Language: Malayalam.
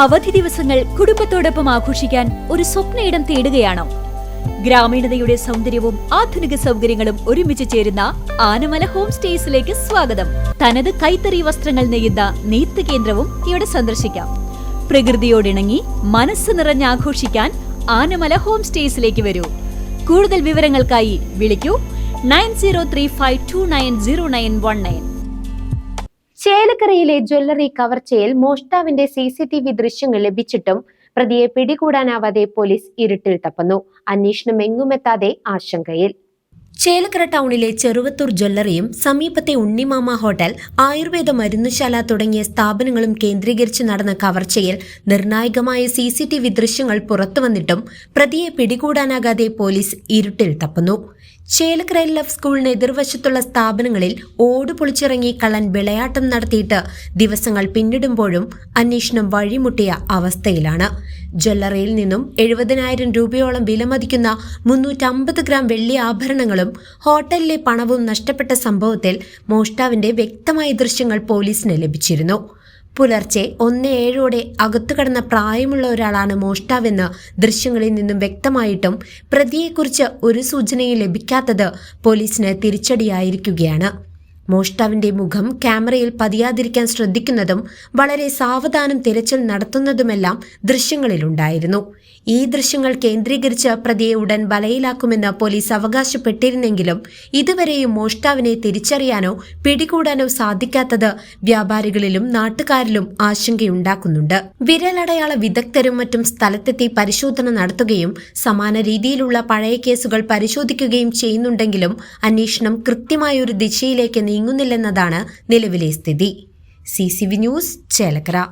അവധി ദിവസങ്ങൾ കുടുംബത്തോടൊപ്പം ആഘോഷിക്കാൻ ഒരു സ്വപ്നയിടം തേടുകയാണോ? ഗ്രാമീണതയുടെ സൗന്ദര്യവും ആധുനിക സൗകര്യങ്ങളും ഒരുമിച്ച് ചേരുന്ന ആനമല ഹോം സ്റ്റേസിലേക്ക് സ്വാഗതം. തനത് കൈത്തറി വസ്ത്രങ്ങൾ നെയ്യുന്ന നെയ്ത്ത് കേന്ദ്രവും ഇവിടെ സന്ദർശിക്കാം. പ്രകൃതിയോടിണങ്ങി മനസ്സ് നിറഞ്ഞ് ആഘോഷിക്കാൻ ആനമല ഹോം സ്റ്റേസിലേക്ക് വരൂ. കൂടുതൽ വിവരങ്ങൾക്കായി വിളിക്കൂ 9035290919. ചേലക്കരയിലെ ജ്വല്ലറി കവർച്ചയിൽ മോഷ്ടാവിന്റെ CCTV ദൃശ്യങ്ങൾ ലഭിച്ചിട്ടും പ്രതിയെ പിടികൂടാനാവാതെ പോലീസ് ഇരുട്ടിൽ തപ്പുന്നു. അന്വേഷണം എങ്ങുമെത്താതെ ആശങ്കയിൽ. ചേലക്കര ടൗണിലെ ചെറുവത്തൂർ ജ്വല്ലറിയും സമീപത്തെ ഉണ്ണിമാമ ഹോട്ടൽ, ആയുർവേദ മരുന്നുശാല തുടങ്ങിയ സ്ഥാപനങ്ങളും കേന്ദ്രീകരിച്ച് നടന്ന കവർച്ചയിൽ നിർണായകമായ CCTV ദൃശ്യങ്ങൾ പുറത്തുവന്നിട്ടും പ്രതിയെ പിടികൂടാനാകാതെ പോലീസ് ഇരുട്ടിൽ തപ്പുന്നു. ചേലക്കര LF സ്കൂളിന് എതിർവശത്തുള്ള സ്ഥാപനങ്ങളിൽ ഓട് പൊളിച്ചിറങ്ങി കള്ളൻ വിളയാട്ടം നടത്തിയിട്ട് ദിവസങ്ങൾ പിന്നിടുമ്പോഴും അന്വേഷണം വഴിമുട്ടിയ അവസ്ഥയിലാണ്. ജ്വല്ലറിയിൽ നിന്നും 70,000 രൂപയോളം വിലമതിക്കുന്ന 350 ഗ്രാം വെള്ളി ആഭരണങ്ങളും ഹോട്ടലിലെ പണവും നഷ്ടപ്പെട്ട സംഭവത്തിൽ മോഷ്ടാവിന്റെ വ്യക്തമായ ദൃശ്യങ്ങൾ പോലീസിന് ലഭിച്ചിരുന്നു. പുലർച്ചെ 1:07 അകത്തുകടന്ന പ്രായമുള്ള ഒരാളാണ് മോഷ്ടാവെന്ന് ദൃശ്യങ്ങളിൽ നിന്നും വ്യക്തമായിട്ടും പ്രതിയെക്കുറിച്ച് ഒരു സൂചനയും ലഭിക്കാത്തത് പോലീസിന് തിരിച്ചടിയായിരിക്കുകയാണ്. മോഷ്ടാവിന്റെ മുഖം ക്യാമറയിൽ പതിയാതിരിക്കാൻ ശ്രദ്ധിക്കുന്നതും വളരെ സാവധാനം തിരച്ചിൽ നടത്തുന്നതുമെല്ലാം ദൃശ്യങ്ങളിലുണ്ടായിരുന്നു. ഈ ദൃശ്യങ്ങൾ കേന്ദ്രീകരിച്ച് പ്രതിയെ ഉടൻ വലയിലാക്കുമെന്ന് പോലീസ് അവകാശപ്പെട്ടിരുന്നെങ്കിലും ഇതുവരെയും മോഷ്ടാവിനെ തിരിച്ചറിയാനോ പിടികൂടാനോ സാധിക്കാത്തത് വ്യാപാരികളിലും നാട്ടുകാരിലും ആശങ്കയുണ്ടാക്കുന്നുണ്ട്. വിരലടയാള വിദഗ്ധരും മറ്റും സ്ഥലത്തെത്തി പരിശോധന നടത്തുകയും സമാന രീതിയിലുള്ള പഴയ കേസുകൾ പരിശോധിക്കുകയും ചെയ്യുന്നുണ്ടെങ്കിലും അന്വേഷണം കൃത്യമായൊരു ദിശയിലേക്ക് നീങ്ങുന്നില്ലെന്നതാണ് നിലവിലെ സ്ഥിതി. CCV news, Chelakkara.